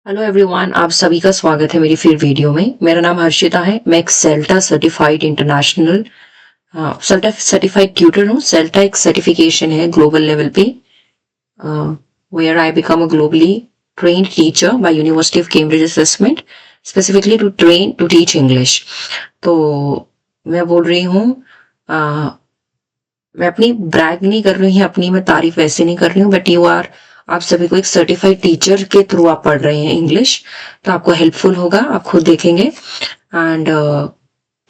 Hello everyone, आप सभी का स्वागत है मेरी फिर वीडियो में। मेरा नाम हर्षिता है। मैं एक CELTA certified international certified tutor हूँ। सेल्टा एक सर्टिफिकेशन है ग्लोबल लेवल पे, where I become a globally trained teacher by University of Cambridge assessment, specifically to train to teach English. तो मैं बोल रही हूँ, मैं अपनी ब्रैग नहीं कर रही हूँ, अपनी मैं तारीफ वैसे नहीं कर रही हूँ, बट आप सभी को एक सर्टिफाइड टीचर के थ्रू आप पढ़ रहे हैं इंग्लिश, तो आपको हेल्पफुल होगा। आप खुद देखेंगे एंड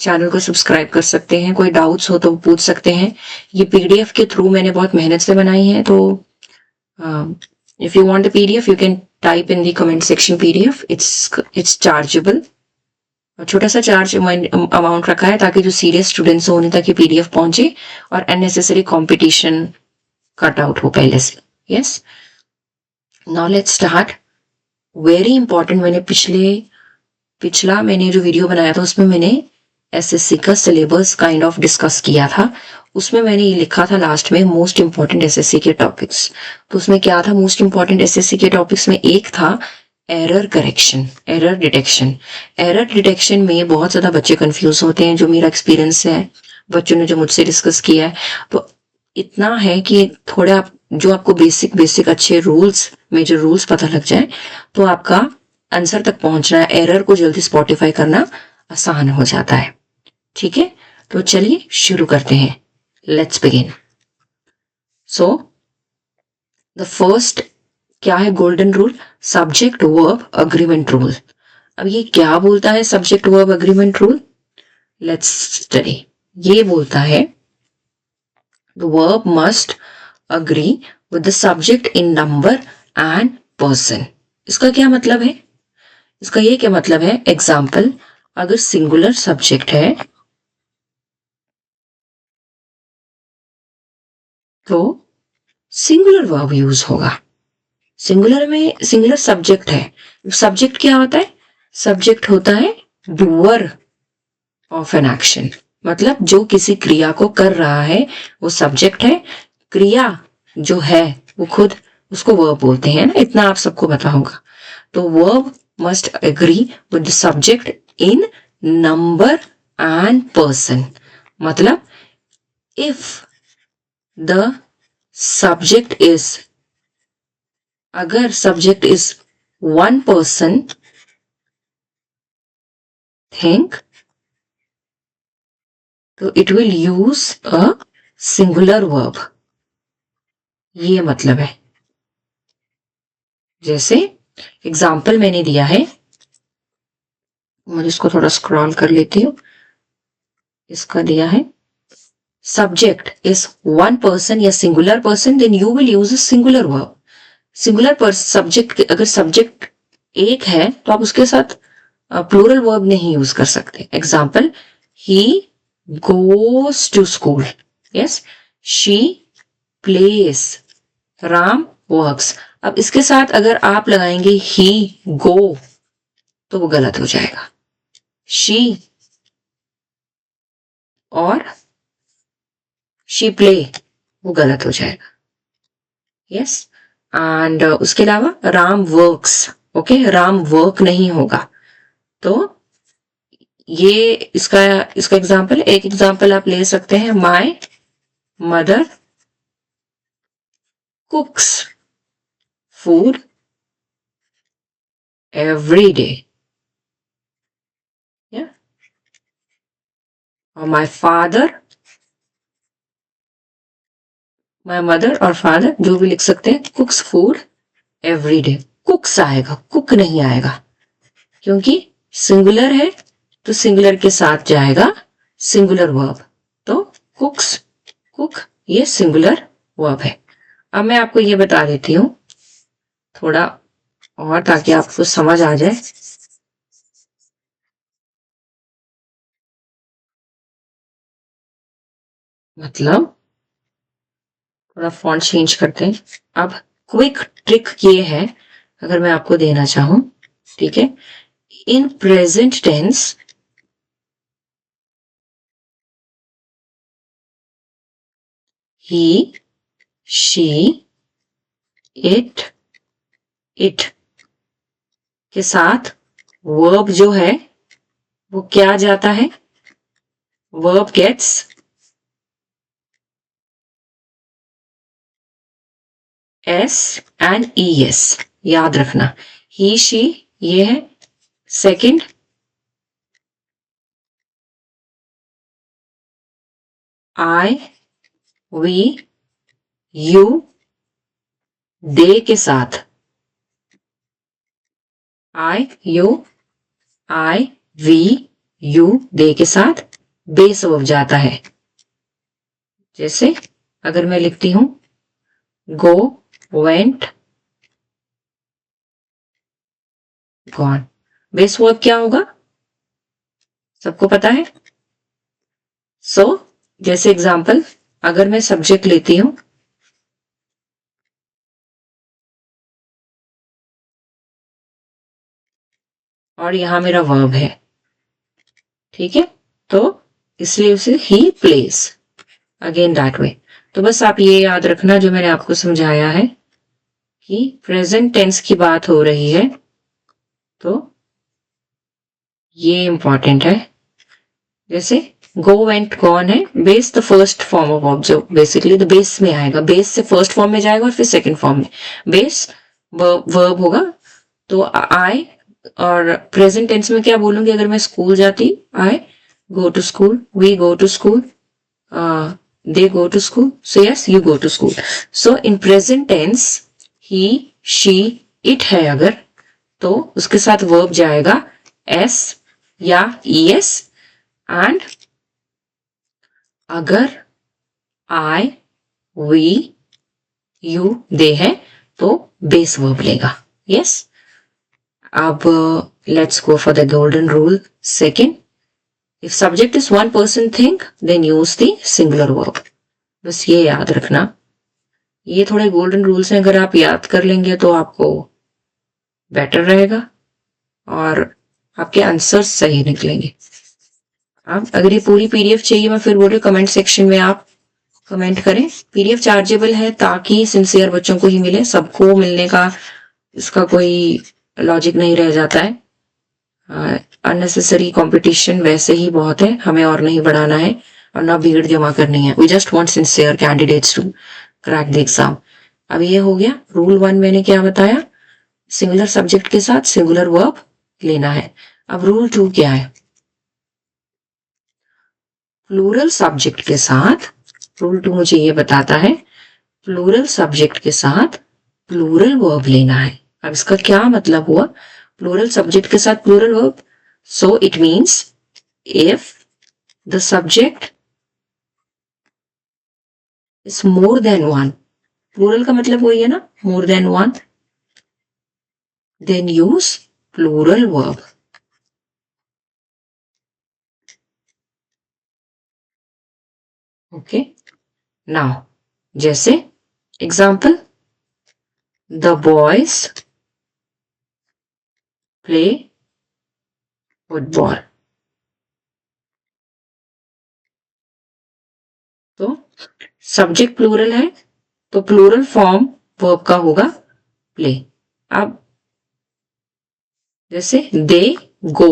चैनल को सब्सक्राइब कर सकते हैं। कोई डाउट्स हो तो पूछ सकते हैं। ये पीडीएफ के थ्रू मैंने बहुत मेहनत से बनाई है, तो if you want the PDF you can type in the comment section PDF. It's chargeable, छोटा सा चार्ज अमाउंट रखा है ताकि जो सीरियस स्टूडेंट्स हो उन्हें तक ये पीडीएफ पहुंचे और अननेसेसरी कंपटीशन कट आउट हो पहले से। Yes, now let's start. Very important, पिछला मैंने जो वीडियो बनाया था उसमें मैंने एसएससी का सिलेबस काइंड ऑफ डिस्कस किया था। उसमें मैंने ये लिखा था लास्ट में मोस्ट इंपॉर्टेंट एसएससी के टॉपिक्स। तो उसमें क्या था मोस्ट इंपॉर्टेंट एसएससी के टॉपिक्स में? एक था error correction, error detection. Error detection में बहुत ज्यादा बच्चे कंफ्यूज होते हैं, जो मेरा एक्सपीरियंस है, बच्चों ने जो मुझसे डिस्कस किया है। तो इतना है कि थोड़ा जो आपको बेसिक बेसिक अच्छे रूल्स, मेजर रूल्स पता लग जाए तो आपका आंसर तक पहुंचना, एरर को जल्दी स्पॉटिफाई करना आसान हो जाता है। ठीक है, तो चलिए शुरू करते हैं। Let's begin. So the first क्या है? Golden rule, subject verb agreement rule. अब ये क्या बोलता है subject verb agreement rule? Let's study. ये बोलता है the verb must agree with the subject in number and person। इसका क्या मतलब है? इसका ये क्या मतलब है? एग्जाम्पल, अगर सिंगुलर सब्जेक्ट है तो सिंगुलर वर्ब यूज होगा। सिंगुलर में सिंगुलर सब्जेक्ट है, सब्जेक्ट क्या होता है? सब्जेक्ट होता है डूअर ऑफ एन एक्शन, मतलब जो किसी क्रिया को कर रहा है वो सब्जेक्ट है। क्रिया जो है वो खुद, उसको वर्ब बोलते हैं ना, इतना आप सबको पता होगा। तो verb must agree with the subject in number and person. मतलब इफ द सब्जेक्ट इज, अगर subject is one person, think, तो it will use a singular verb. ये मतलब है। जैसे एग्जाम्पल मैंने दिया है, मैं इसको थोड़ा स्क्रॉल कर लेती हूँ। इसका दिया है सब्जेक्ट इज वन पर्सन या singular person, then you will use a singular verb. Singular पर सब्जेक्ट, अगर सब्जेक्ट एक है तो आप उसके साथ प्लूरल वर्ब नहीं यूज कर सकते। Example, he goes to school, yes, she plays, Ram works. अब इसके साथ अगर आप लगाएंगे ही गो तो वो गलत हो जाएगा। शी और शी प्ले वो गलत हो जाएगा। यस, एंड उसके अलावा Ram works, okay, Ram work नहीं होगा। तो ये इसका इसका एग्जाम्पल, एक एग्जाम्पल आप ले सकते हैं, my mother कुक्स food every day, और माय मदर और फादर जो भी लिख सकते हैं, कुक्स फूड एवरी डे। कुक्स आएगा, कुक नहीं आएगा, क्योंकि सिंगुलर है तो सिंगुलर के साथ जाएगा सिंगुलर वर्ब। तो कुक्स, कुक, ये सिंगुलर वर्ब है। अब मैं आपको ये बता देती हूँ थोड़ा और, ताकि आपको समझ आ जाए। मतलब थोड़ा फॉन्ट चेंज करते हैं। अब क्विक ट्रिक ये है, अगर मैं आपको देना चाहूं, ठीक है, in present tense he, she, it, it के साथ वर्ब जो है वो क्या जाता है? Verb gets S and E S, याद रखना। ही शी ये है। Second I we you they के साथ आई वी यू दे के साथ बेस वर्ब जाता है। जैसे अगर मैं लिखती हूं go went gone, base verb क्या होगा? सबको पता है। जैसे एग्जांपल अगर मैं सब्जेक्ट लेती हूं और यहां मेरा वर्ब है, ठीक है, तो इसलिए उसे ही प्लेस अगेन दैट वे। तो बस आप ये याद रखना जो मैंने आपको समझाया है कि प्रेजेंट टेंस की बात हो रही है तो ये इंपॉर्टेंट है। जैसे गो वेंट गॉन है, base the first form of verb, जो बेसिकली द बेस में आएगा, बेस से फर्स्ट फॉर्म में जाएगा और फिर सेकंड फॉर्म में बेस वर्ब होगा। तो आई और प्रेजेंट टेंस में क्या बोलूंगी? अगर मैं स्कूल जाती, I go to school, we go to school, they go to school, so yes you go to school. So in present tense he she it है अगर, तो उसके साथ verb जाएगा s या es, and अगर I we you they है तो base verb लेगा। yes, अब let's go for the golden rule second. If subject is one person thing, then use the singular verb. बस ये याद रखना, ये थोड़े गोल्डन रूल्स हैं, अगर आप याद कर लेंगे तो आपको बेटर रहेगा और आपके आंसर्स सही निकलेंगे। अब अगर ये पूरी पीडीएफ चाहिए मैं फिर बोल रही हूँ कमेंट सेक्शन में आप कमेंट करें। पीडीएफ चार्जेबल है ताकि सिंसियर बच्चों को ही मिले, सबको मिलने का इसका कोई लॉजिक नहीं रह जाता है। अननेसेसरी कंपटीशन वैसे ही बहुत है, हमें और नहीं बढ़ाना है और ना भीड़ जमा करनी है। We just want sincere candidates to crack the exam. अब ये हो गया रूल 1, मैंने क्या बताया? सिंगुलर सब्जेक्ट के साथ सिंगुलर वर्ब लेना है। अब रूल 2 क्या है? प्लूरल सब्जेक्ट के साथ, रूल 2 मुझे ये बताता है प्लूरल सब्जेक्ट के साथ प्लूरल वर्ब लेना है। अब इसका क्या मतलब हुआ? प्लूरल सब्जेक्ट के साथ plural verb, so it means if the subject is more than one, plural का मतलब वही है ना, more than one, then use plural verb. Okay, now जैसे example the boys play football, तो सब्जेक्ट प्लूरल है तो प्लूरल फॉर्म वर्ब का होगा प्ले। अब जैसे they go,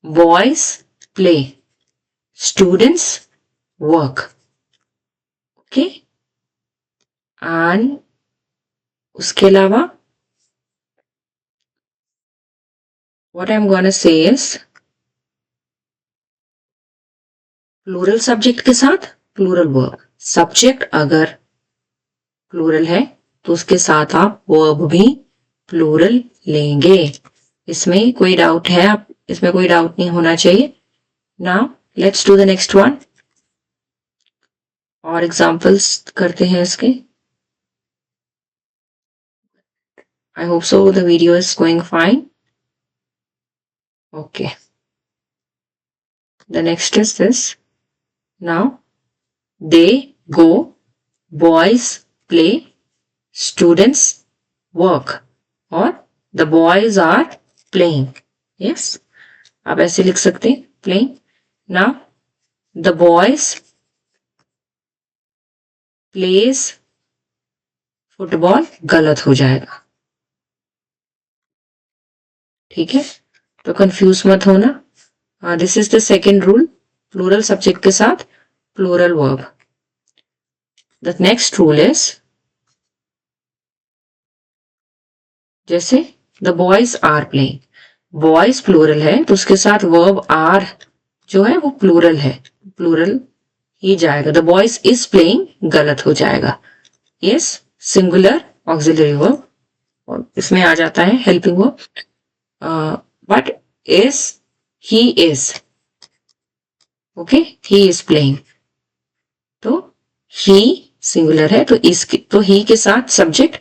boys play, students work. Okay, and उसके अलावा what I am gonna say is plural subject के साथ प्लूरल वर्ब। सब्जेक्ट अगर प्लूरल है तो उसके साथ आप वर्ब भी प्लूरल लेंगे, इसमें कोई डाउट है? आप इसमें कोई डाउट नहीं होना चाहिए। Now let's do the next one, और एग्जांपल्स करते हैं इसके। I hope so the video is going fine. Okay, the next is this. Now they go, boys play, students work, और the boys are playing. Yes, आप ऐसे लिख सकते हैं playing. Now the boys plays football गलत हो जाएगा। ठीक है, तो कंफ्यूज मत होना। This is the second rule, plural subject के साथ plural verb. The next rule is, जैसे the boys are playing, boys plural है तो उसके साथ वर्ब आर जो है वो प्लूरल है, प्लूरल ही जाएगा। द बॉयज इज प्लेइंग गलत हो जाएगा। इज सिंगुलर ऑक्सिलरी वर्ब और इसमें आ जाता है helping verb, but is, he is, okay, he is playing, तो ही सिंगुलर है तो इसके, तो ही के साथ सब्जेक्ट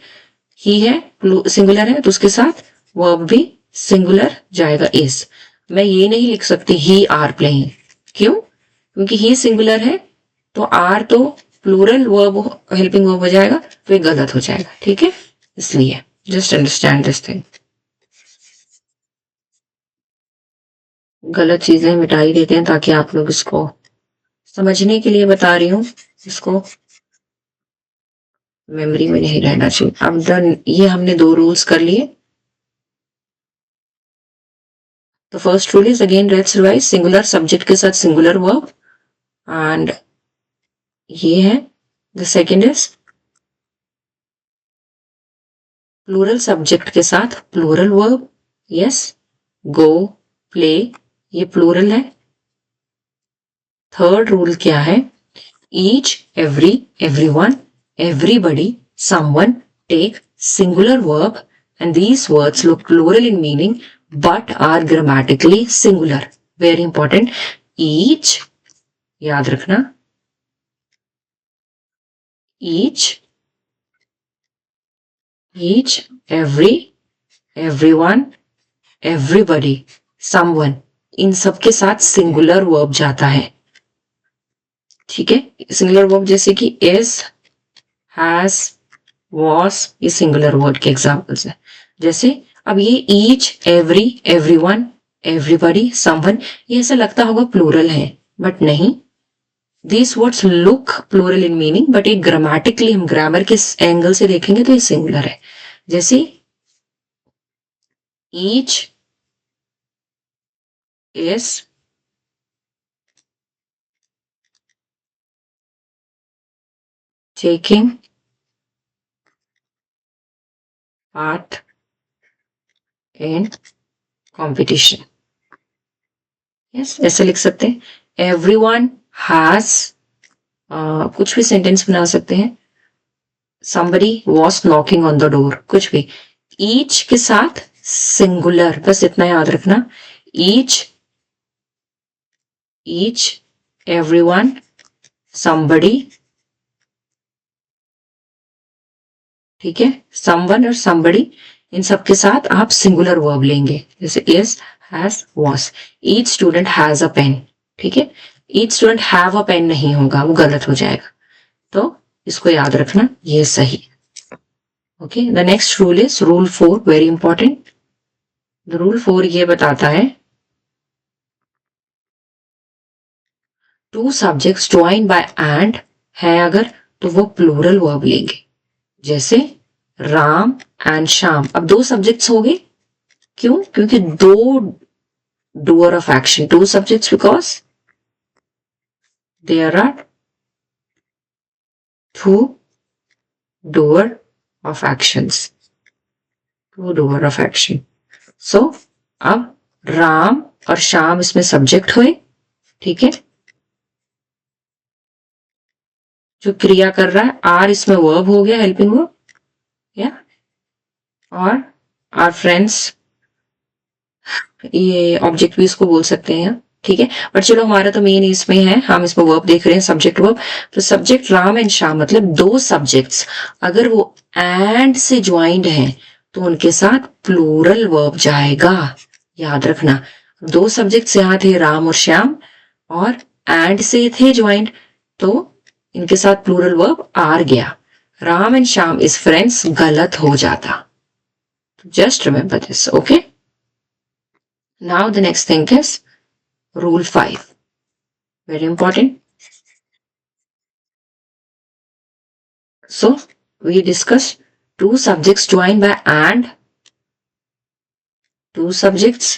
ही है, सिंगुलर है तो उसके साथ वर्ब भी सिंगुलर जाएगा इज। मैं ये नहीं लिख सकती ही आर प्लेइंग, क्यों? क्योंकि ही सिंगुलर है तो आर तो प्लूरल वर्ब, हेल्पिंग वर्ब हो जाएगा, तो ये गलत हो जाएगा, ठीक है, इसलिए जस्ट अंडरस्टैंड दिस थिंग। गलत चीजें मिटा ही देते हैं ताकि आप लोग इसको समझने के लिए बता रही हूँ, इसको मेमोरी में नहीं रहना चाहिए। अब डन, ये हमने 2 रूल्स कर लिए। तो first rule is again let's revise, singular subject के साथ सिंगुलर वर्ब, एंड ये है। The second is plural subject के साथ plural verb, yes, go, play, ये प्लूरल है। थर्ड रूल क्या है? Each, every, everyone, everybody, someone take singular verb and these words look plural in meaning but are grammatically singular. Very important. Each, याद रखना, each, each, every, everyone, everybody, someone, इन सब के साथ singular verb जाता है, ठीक है। सिंगुलर वर्ब जैसे कि इज, हैज, वॉज, ये सिंगुलर वर्ड के एग्जाम्पल्स है। जैसे अब ये each, every, everyone, everybody, someone, ये ऐसा लगता होगा प्लूरल है, बट नहीं। These words look plural in meaning, but ये ग्रामेटिकली, हम ग्रामर के एंगल से देखेंगे तो ये सिंगुलर है। जैसे each is taking part in competition, yes, ऐसा लिख सकते हैं। एवरीवन हैज, कुछ भी सेंटेंस बना सकते हैं। somebody was knocking on the door, कुछ भी। each के साथ सिंगुलर, बस इतना याद रखना। each, each, everyone, somebody, ठीक है, someone और somebody, इन सब के साथ आप सिंगुलर वर्ब लेंगे, जैसे is, has, was। each student has a pen, ठीक है, each student have a pen नहीं होगा, वो गलत हो जाएगा, तो इसको याद रखना, ये सही। Okay, the next rule is rule 4, very important. Rule 4 ये बताता है, two subjects join by and है अगर, तो वो प्लूरल वर्ब लेंगे। जैसे राम एंड श्याम, अब 2 सब्जेक्ट्स हो गए, क्यों? क्योंकि 2 doer of action, 2 subjects because there are 2 doer of actions, 2 doer of action. So अब राम और श्याम इसमें सब्जेक्ट हुए, ठीक है, जो क्रिया कर रहा है, आर इसमें वर्ब हो गया, हेल्पिंग वर्ब, या, और आर फ्रेंड्स, ये ऑब्जेक्ट भी इसको बोल सकते हैं, ठीक है, बट चलो हमारा तो मेन इसमें है, हम इसमें वर्ब देख रहे हैं, सब्जेक्ट वर्ब। तो सब्जेक्ट राम एंड श्याम, मतलब 2 सब्जेक्ट्स अगर वो एंड से ज्वाइंड हैं तो उनके साथ प्लूरल वर्ब जाएगा, याद रखना। 2 सब्जेक्ट्स यहाँ थे, राम और श्याम, और एंड से थे ज्वाइंड, तो इनके साथ प्लूरल वर्ब आर गया, Ram and Shyam is friends गलत हो जाता। Just remember this, okay. Now the next thing is rule 5, very important. So we discussed 2 subjects joined by and 2 subjects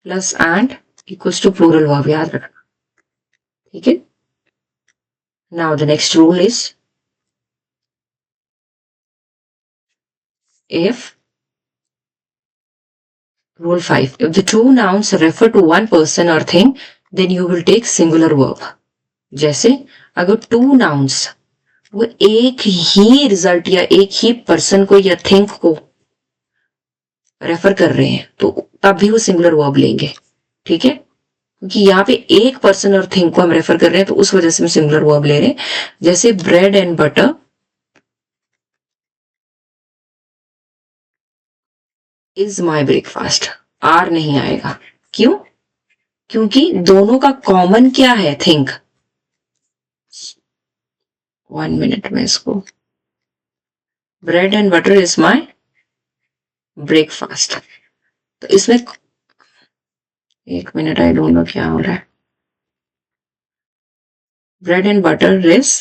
plus and equals to plural verb, याद रखना, ठीक है. Now the next rule is if Rule 5. If the two nouns refer to one person or thing, then you will take singular verb. जैसे अगर two nouns वो एक ही result या एक ही पर्सन को या थिंक को रेफर कर रहे हैं तो तब भी वो सिंगुलर वर्ब लेंगे, ठीक है. क्योंकि यहाँ पे एक पर्सन और थिंग को हम रेफर कर रहे हैं तो उस वजह से हम सिंगुलर वर्ब ले रहे हैं. जैसे bread and butter is my breakfast, are नहीं आएगा. क्यों? क्योंकि दोनों का कॉमन क्या है, थिंक. 1 मिनट में इसको, bread and butter is my breakfast. तो इसमें 1 मिनट, आई डोंट नो क्या हो रहा है. Bread and butter is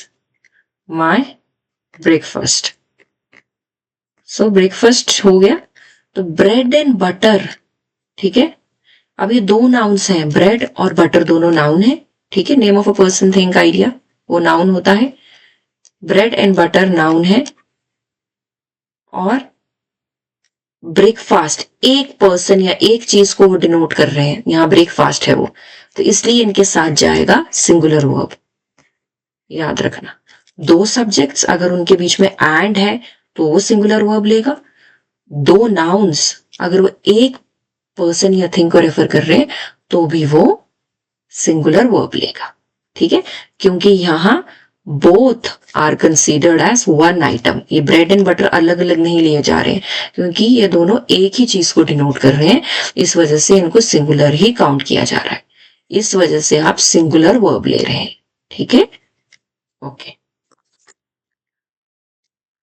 my breakfast. So breakfast हो गया. तो ब्रेड एंड बटर, ठीक है. अब ये दो नाउन्स हैं, ब्रेड और बटर दोनों नाउन है, ठीक है. Name of a person, thing, idea वो नाउन होता है. ब्रेड एंड बटर नाउन है और ब्रेकफास्ट एक पर्सन या एक चीज को वो डिनोट कर रहे हैं, यहां ब्रेकफास्ट है वो, तो इसलिए इनके साथ जाएगा सिंगुलर वर्ब, याद रखना. दो सब्जेक्ट्स अगर उनके बीच में एंड है तो वो सिंगुलर वर्ब लेगा. दो नाउन्स अगर वो एक पर्सन या थिंग को रेफर कर रहे हैं तो भी वो सिंगुलर वर्ब लेगा, ठीक है. क्योंकि यहां both are considered as one item. ये ब्रेड एंड बटर अलग अलग नहीं लिए जा रहे हैं क्योंकि ये दोनों एक ही चीज को डिनोट कर रहे हैं, इस वजह से इनको सिंगुलर ही काउंट किया जा रहा है. इस वजह से आप सिंगुलर वर्ब ले रहे हैं, ठीक है. ओके,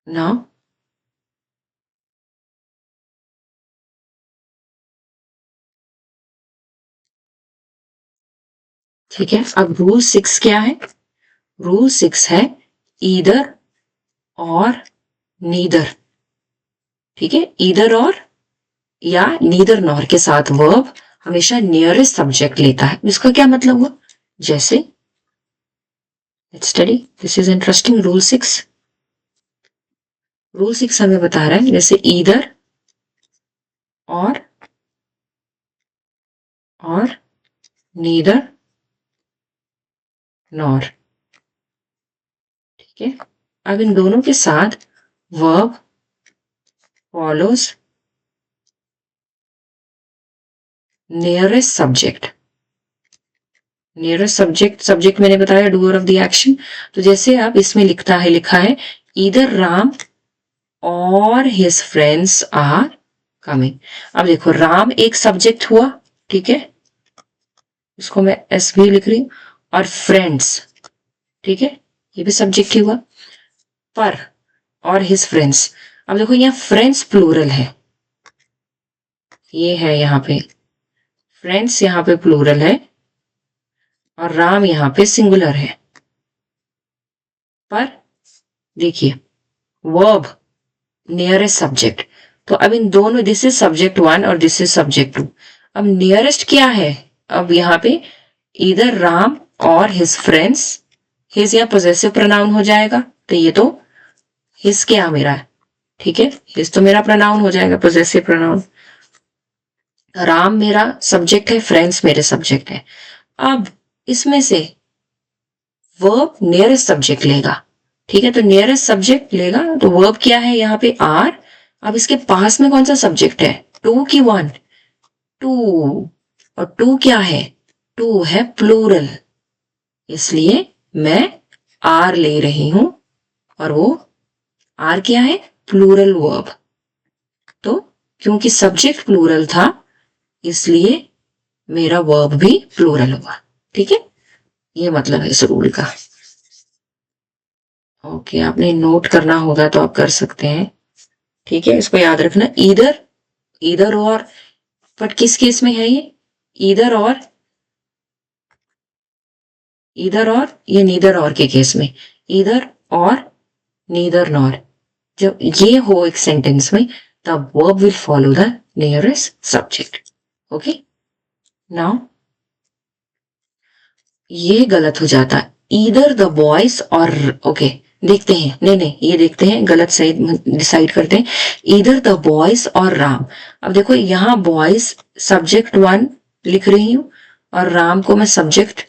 नाउ ठीक है. अब रूल 6 क्या है? रूल 6 है ईदर और नीदर, ठीक है. ईदर और या नीदर नॉर के साथ वर्ब हमेशा नियरेस्ट सब्जेक्ट लेता है. इसका क्या मतलब हुआ? जैसे let's study, this is interesting. Rule 6 हमें बता रहा है जैसे ईदर और नीदर नॉर, ठीक है. अब इन दोनों के साथ verb follows nearest subject. Nearest subject मैंने बताया डूअर ऑफ द एक्शन. तो जैसे आप इसमें लिखा है ईदर राम और हिज फ्रेंड्स आर कमिंग. अब देखो राम एक सब्जेक्ट हुआ, ठीक है, इसको मैं एस भी लिख रही हूं, और फ्रेंड्स, ठीक है, ये भी सब्जेक्ट ही हुआ. पर और हिज फ्रेंड्स, अब देखो यहाँ फ्रेंड्स प्लूरल है, ये है यहाँ पे फ्रेंड्स, यहाँ पे प्लूरल है और राम यहाँ पे सिंगुलर है. पर देखिए वर्ब नियरेस्ट सब्जेक्ट, तो अब इन दोनों, दिस इज सब्जेक्ट 1 और दिस इज सब्जेक्ट 2. अब नियरेस्ट क्या है? अब यहाँ पे इधर राम और हिज फ्रेंड्स, हिज यहाँ पोजेसिव प्रोनाउन हो जाएगा, तो ये तो हिज क्या मेरा, ठीक है, हिज तो मेरा प्रोनाउन हो जाएगा, पोजेसिव प्रोनाउन. राम मेरा सब्जेक्ट है, फ्रेंड्स मेरे सब्जेक्ट है. अब इसमें से वर्ब नियरेस्ट सब्जेक्ट लेगा, ठीक है. तो नियरेस्ट सब्जेक्ट लेगा तो वर्ब क्या है यहाँ पे, आर. अब इसके पास में कौन सा सब्जेक्ट है, 2 की 1, 2, और 2 क्या है, 2 है प्लूरल, इसलिए मैं आर ले रही हूं और वो आर क्या है, प्लूरल वर्ब. तो क्योंकि सब्जेक्ट प्लूरल था इसलिए मेरा वर्ब भी प्लूरल हुआ, ठीक है. ये मतलब है इस रूल का. ओके, आपने नोट करना होगा तो आप कर सकते हैं, ठीक है. इसको याद रखना, इधर और, बट किस केस में है ये, इधर और ये नीदर और के केस में, इधर और नीदर नॉर. जब ये हो एक सेंटेंस में the verb will follow the nearest subject. Okay, now ये गलत हो जाता है, either the boys or okay, देखते हैं, नहीं ये देखते हैं, गलत सही डिसाइड करते हैं, either the boys or Ram. अब देखो यहाँ boys सब्जेक्ट 1 लिख रही हूं और राम को मैं सब्जेक्ट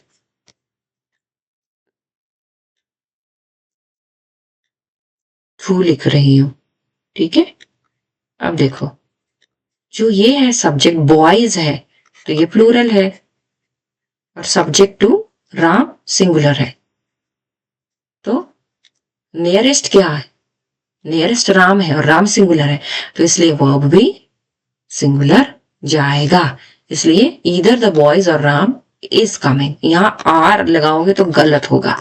2 लिख रही हूं. ठीक है, अब देखो जो ये है सब्जेक्ट बॉयज है तो ये प्लूरल है और सब्जेक्ट 2 राम सिंगुलर है, तो नियरेस्ट क्या है, नियरेस्ट राम है और राम सिंगुलर है, तो इसलिए वर्ब भी सिंगुलर जाएगा. इसलिए ईदर द बॉयज और राम इज कमिंग, यहां आर लगाओगे तो गलत होगा.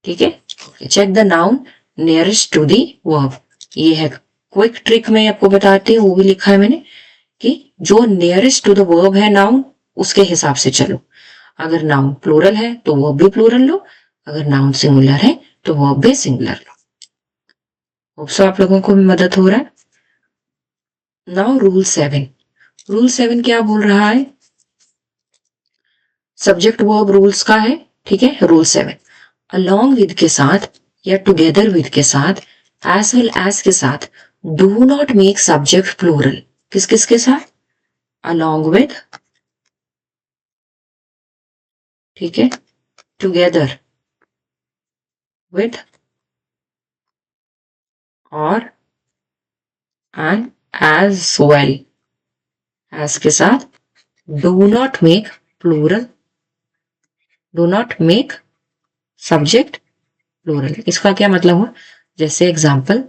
ठीक है, check the noun nearest to the verb. ये है क्विक ट्रिक, मैं आपको बताती हूँ, वो भी लिखा है मैंने कि जो नियरेस्ट टू द वर्ब है नाउन उसके हिसाब से चलो. अगर नाउन प्लूरल है तो वर्ब भी प्लूरल लो, अगर नाउन सिंगुलर है तो वर्ब भी सिंगुलर लो. होप सो आप लोगों को भी मदद हो रहा है. Now rule 7. रूल 7 क्या बोल रहा है, सब्जेक्ट वर्ब रूल्स का है. ठीक है, रूल 7 अलोंग विद के साथ या टुगेदर विद के साथ, एज वेल एज के साथ, do not make subject plural. किस किस के साथ, अलोंग विद, ठीक है, टुगेदर विद और एंड एज वेल एज के साथ, do not make plural, do not make subject plural. इसका क्या मतलब हुआ, जैसे एग्जाम्पल,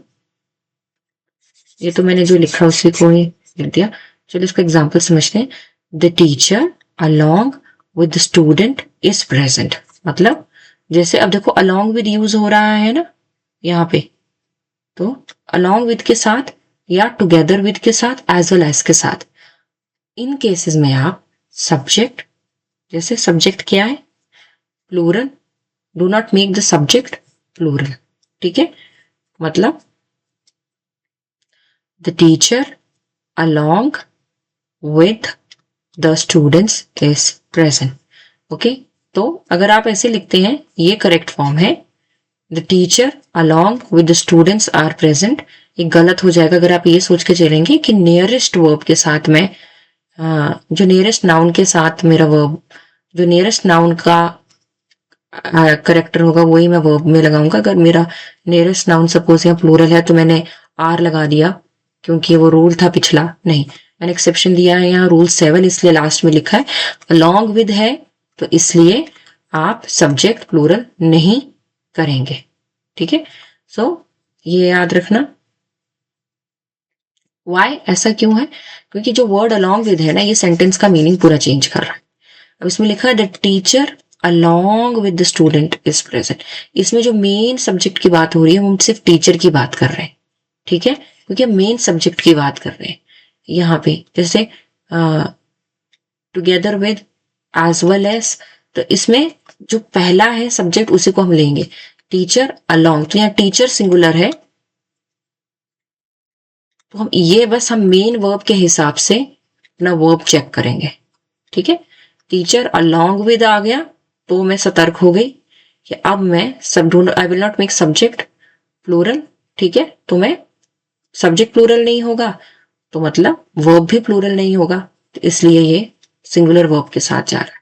ये तो मैंने जो लिखा उसी को ही लिख दिया. चलो इसका एग्जाम्पल समझते हैं. The teacher along with the student is present. मतलब जैसे अब देखो अलोंग विद यूज हो रहा है ना यहाँ पे, तो अलोंग विद के साथ या टुगेदर विद के साथ, एज वेल एज के साथ. इन केसेस में आप सब्जेक्ट, जैसे सब्जेक्ट क्या है plural, do not make the subject plural. ठीक है, मतलब the teacher along with the students is present. Okay, तो अगर आप ऐसे लिखते हैं ये करेक्ट फॉर्म है, the teacher along with the students are present. ये गलत हो जाएगा अगर आप ये सोच के चलेंगे कि नियरेस्ट वर्ब के साथ में, जो नियरेस्ट नाउन के साथ मेरा वर्ब, जो नियरेस्ट नाउन का करेक्टर होगा वही मैं वर्ब में लगाऊंगा. अगर मेरा नियरेस्ट नाउन सपोज यहाँ प्लूरल है तो मैंने आर लगा दिया क्योंकि वो रूल था पिछला. नहीं, मैंने एक्सेप्शन दिया है यहाँ रूल 7, इसलिए लास्ट में लिखा है अलोंग विद है, तो इसलिए आप सब्जेक्ट प्लूरल नहीं करेंगे. ठीक है, सो ये याद रखना. वाई ऐसा क्यों है, क्योंकि जो वर्ड अलोंग विद है ना ये सेंटेंस का मीनिंग पूरा चेंज कर रहा है. अब इसमें लिखा है the teacher along with the student is present. इसमें जो मेन सब्जेक्ट की बात हो रही है हम सिर्फ टीचर की बात कर रहे हैं. ठीक है, क्योंकि हम मेन सब्जेक्ट की बात कर रहे हैं यहाँ पे. जैसे together with, as well as, तो इसमें जो पहला है सब्जेक्ट उसी को हम लेंगे. टीचर अलोंग, तो यहाँ टीचर सिंगुलर है तो हम ये बस हम मेन वर्ब के हिसाब से अपना वर्ब चेक करेंगे. ठीक है, टीचर अलोंग विद आ गया तो मैं सतर्क हो गई कि अब मैं सब, I will not make subject plural. ठीक है, तो मैं सब्जेक्ट प्लूरल नहीं होगा तो मतलब वर्ब भी प्लूरल नहीं होगा, तो इसलिए ये सिंगुलर वर्ब के साथ जा रहा है.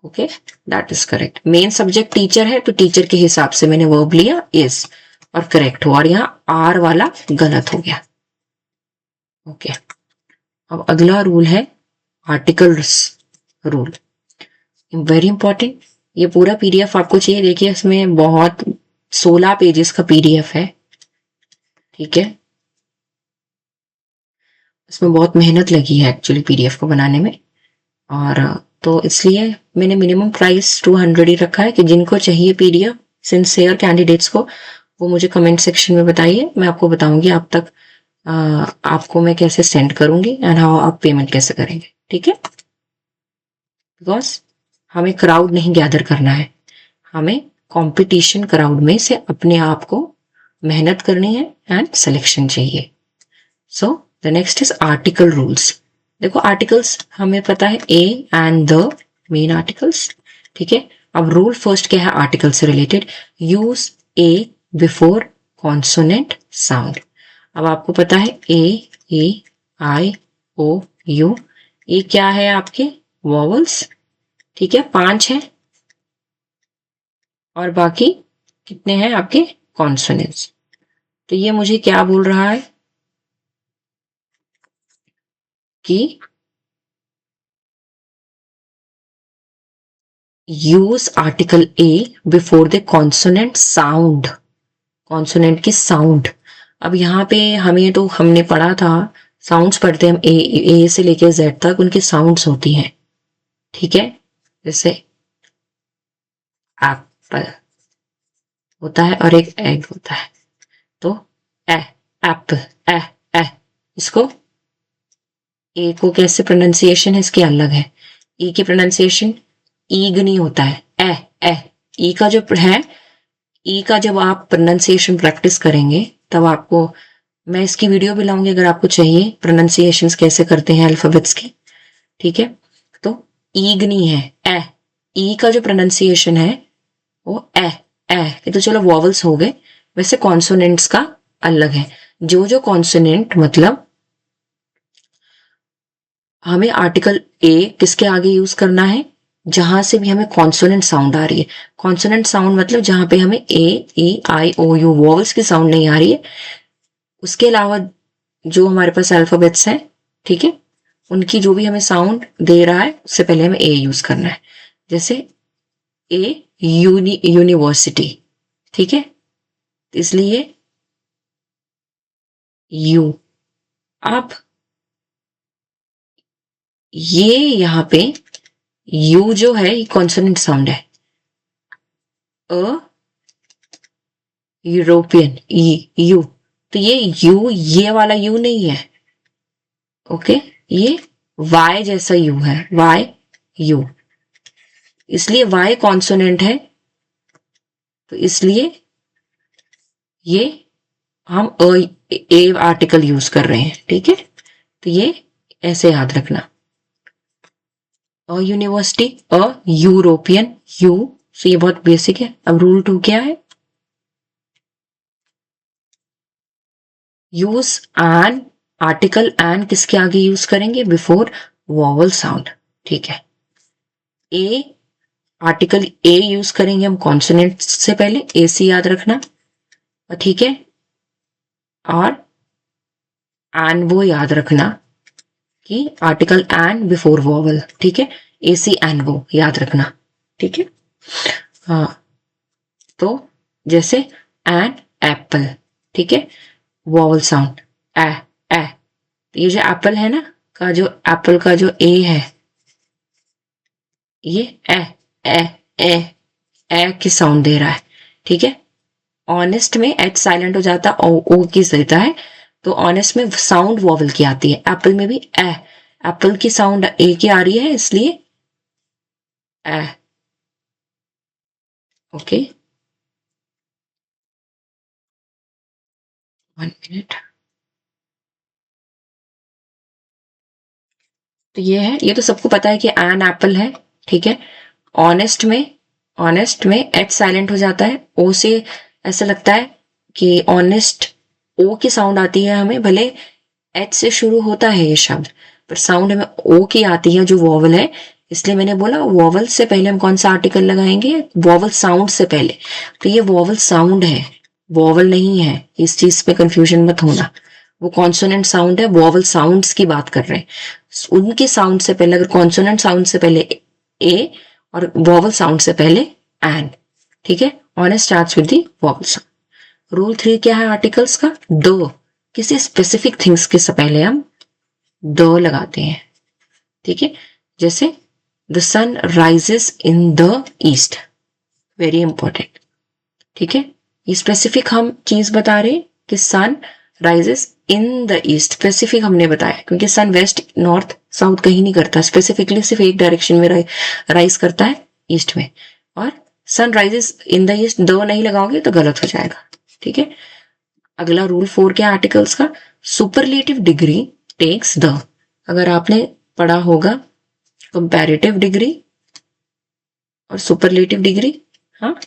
Okay, that is correct. Main subject teacher है तो टीचर के हिसाब से मैंने वर्ब लिया इज और करेक्ट हुआ, और यहाँ आर वाला गलत हो गया. ओके, अब अगला रूल है आर्टिकल्स रूल. Very important. ये पूरा पीडीएफ आपको चाहिए, देखिए इसमें बहुत 16 पेजेस का पीडीएफ है. ठीक है, इसमें बहुत मेहनत लगी है एक्चुअली पीडीएफ को बनाने में, और तो इसलिए मैंने मिनिमम प्राइस 200 ही रखा है कि जिनको चाहिए पीडीएफ सिंसियर कैंडिडेट्स को वो मुझे कमेंट सेक्शन में बताइए, मैं आपको बताऊंगी आप तक आपको मैं कैसे सेंड करूंगी एंड हाउ आप पेमेंट कैसे करेंगे. ठीक है, बिकॉज हमें क्राउड नहीं गैदर करना है, हमें कंपटीशन क्राउड में से अपने आप को मेहनत करनी है एंड सिलेक्शन चाहिए. So the next is article rules. देखो आर्टिकल्स हमें पता है A and the main articles, ठीक है। अब रूल फर्स्ट क्या है आर्टिकल से रिलेटेड, यूज ए बिफोर कॉन्सोनेंट साउंड। अब आपको पता है ए आई ओ यू, ये क्या है आपके वॉवल्स, ठीक है, 5 है, और बाकी कितने हैं आपके कॉन्सोनेंट्स। तो ये मुझे क्या बोल रहा है कि use article a before the consonant sound, consonant की साउंड। अब यहाँ पे हमें तो हमने पढ़ा था, साउंड्स पढ़ते हैं हम ए से लेकर जेड तक, उनकी साउंड्स होती हैं, ठीक है। जैसे एप्पल होता है और एक एग होता है, तो ए एप्पल ए ए, इसको ए को कैसे प्रोनाउंसिएशन है इसकी अलग है, ई की प्रोनाउंसिएशन ईग नहीं होता है, ए ई का जो है, ई का जब आप प्रोनाउंसिएशन प्रैक्टिस करेंगे तब आपको, मैं इसकी वीडियो भी लाऊंगी अगर आपको चाहिए, प्रोनाउंसिएशंस कैसे करते हैं अल्फाबेट्स के, ठीक है। तो ईग नहीं है, ए, ई का जो प्रोनाउंसिएशन है वो ए, ये तो चलो वॉवल्स हो गए, वैसे कॉन्सोनेंट्स का अलग है। जो कॉन्सोनेंट मतलब हमें आर्टिकल ए किसके आगे यूज करना है, जहां से भी हमें कॉन्सोनेंट साउंड आ रही है। कॉन्सोनेंट साउंड मतलब जहां पे हमें ए ई आई ओ यू वॉवल्स की साउंड नहीं आ रही है, उसके अलावा जो हमारे पास अल्फाबेट्स हैं, ठीक है, उनकी जो भी हमें साउंड दे रहा है उससे पहले हमें ए यूज करना है। जैसे ए यूनिवर्सिटी, ठीक है, इसलिए यू। अब ये यहां पे यू जो है ये कॉन्सोनेंट साउंड है, अ यूरोपियन यू, तो ये यू ये वाला यू नहीं है, ओके, ये वाई जैसा यू है, वाई यू, इसलिए वाई कॉन्सोनेंट है, तो इसलिए ये हम ए आर्टिकल यूज कर रहे हैं, ठीक है। तो ये ऐसे याद रखना, a university, a European U, so ये बहुत बेसिक है। अब रूल 2 क्या है, यूज एन आर्टिकल, एन किसके आगे यूज करेंगे, बिफोर वॉवल साउंड, ठीक है। ए आर्टिकल ए यूज करेंगे हम कॉन्सोनेंट से पहले, ए सी याद रखना, ठीक है। और एन वो याद रखना कि आर्टिकल एन बिफोर वॉवल, ठीक है, ए सी एन वो याद रखना, ठीक है। हाँ, तो जैसे एन एप्पल, ठीक है, वॉवल साउंड ए ए, ये जो एप्पल है ना, का जो एप्पल का जो ए है, ये ए ए ए ए की साउंड दे रहा है, ठीक है। ऑनेस्ट में एच साइलेंट हो जाता है, ओ की देता है, तो ऑनेस्ट में साउंड वॉवल की आती है, एप्पल में भी ए, एप्पल की साउंड ए की आ रही है इसलिए ए, ओके, 1 मिनट। तो ये है, ये तो सबको पता है कि एन एप्पल है, ठीक है। ऑनेस्ट में, ऑनेस्ट में एच साइलेंट हो जाता है, ओ से ऐसा लगता है कि ऑनेस्ट, ओ की साउंड आती है हमें, भले एच से शुरू होता है ये शब्द, पर साउंड हमें ओ की आती है जो वॉवल है, इसलिए मैंने बोला वॉवल से पहले हम कौन सा आर्टिकल लगाएंगे, वॉवल साउंड से पहले। तो ये वॉवल साउंड है, वॉवल नहीं है, इस चीज पे कंफ्यूजन मत होना, वो कॉन्सोनेंट साउंड है, वॉवल साउंड्स की बात कर रहे हैं, उनके साउंड से पहले, अगर कॉन्सोनेंट साउंड से पहले ए और वॉवल साउंड से पहले एन, ठीक है, on starts with the vowel sound. Rule 3 क्या है आर्टिकल्स का, द, किसी स्पेसिफिक थिंग्स के से पहले हम द लगाते हैं, ठीक है। जैसे the sun rises in the east, very important, ठीक है, ये स्पेसिफिक हम चीज बता रहे कि sun rises in the east, specific हमने बताया क्योंकि सन वेस्ट नॉर्थ साउथ कहीं नहीं करता, स्पेसिफिकली सिर्फ एक डायरेक्शन में राइज करता है, ईस्ट में। और sun rises in the east, दो नहीं लगाओगे तो गलत हो जाएगा, ठीक है। अगला रूल 4 क्या आर्टिकल्स का, सुपरलेटिव डिग्री टेक्स द, अगर आपने पढ़ा होगा कंपैरेटिव डिग्री और सुपरलेटिव डिग्री, हाँ,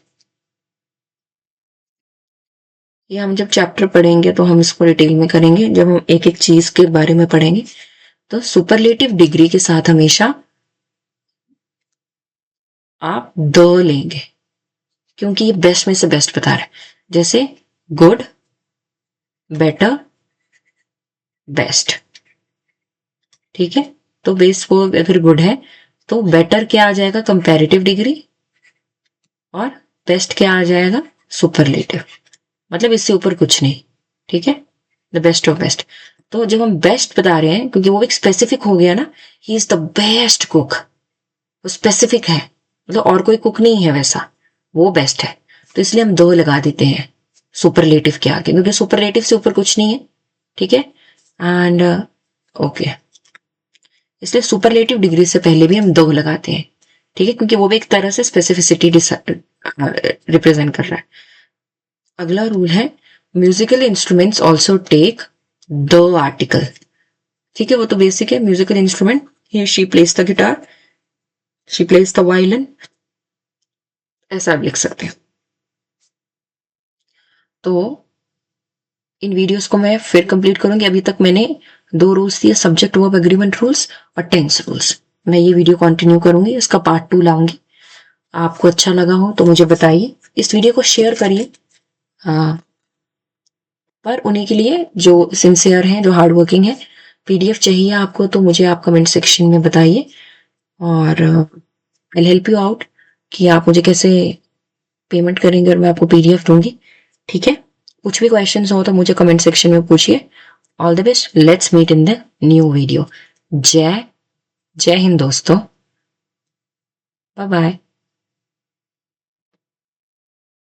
ये हम जब चैप्टर पढ़ेंगे तो हम इसको डिटेल में करेंगे, जब हम एक एक चीज के बारे में पढ़ेंगे। तो सुपरलेटिव डिग्री के साथ हमेशा आप द लेंगे, क्योंकि ये बेस्ट में से बेस्ट बता रहा है। जैसे गुड, बेटर, बेस्ट, ठीक है। तो बेस वो अगर गुड है तो बेटर क्या आ जाएगा, कंपैरेटिव डिग्री, और बेस्ट क्या आ जाएगा, सुपरलेटिव, मतलब इससे ऊपर कुछ नहीं, ठीक है, द बेस्ट ऑफ बेस्ट। तो जब हम बेस्ट बता रहे हैं, क्योंकि वो एक स्पेसिफिक हो गया ना, he is the best cook, वो स्पेसिफिक है, मतलब और कोई कुक नहीं है वैसा, वो बेस्ट है, तो इसलिए हम दो लगा देते हैं सुपरलेटिव के आगे, क्योंकि सुपरलेटिव से ऊपर कुछ नहीं है, ठीक है। एंड ओके, इसलिए सुपरलेटिव डिग्री से पहले भी हम दो लगाते हैं, ठीक है, क्योंकि वो भी एक तरह से स्पेसिफिसिटी रिप्रेजेंट कर रहा है। अगला रूल है musical instruments also take the article, ठीक है, वो तो बेसिक है। Musical instrument, he she plays the guitar, she plays the violin, ऐसा भी लिख सकते हैं। तो इन वीडियोस को मैं फिर कंप्लीट करूंगी। अभी तक मैंने 2 रूल्स दिए, सब्जेक्ट वर्ब एग्रीमेंट रूल्स और टेंस रूल्स। मैं ये वीडियो कंटिन्यू करूंगी, इसका पार्ट 2 लाऊंगी। आपको अच्छा लगा हो तो मुझे बताइए, इस वीडियो को शेयर करिए, हाँ, पर उन्हीं के लिए जो सिंसियर हैं, जो हार्ड वर्किंग है। पीडीएफ चाहिए आपको तो मुझे आप कमेंट सेक्शन में बताइए, और आई हेल्प यू आउट कि आप मुझे कैसे पेमेंट करेंगे और मैं आपको पीडीएफ दूंगी, ठीक है। कुछ भी क्वेश्चंस हो तो मुझे कमेंट सेक्शन में पूछिए। All the best, let's meet in the new video. जय जय हिंद दोस्तों, बाय बाय।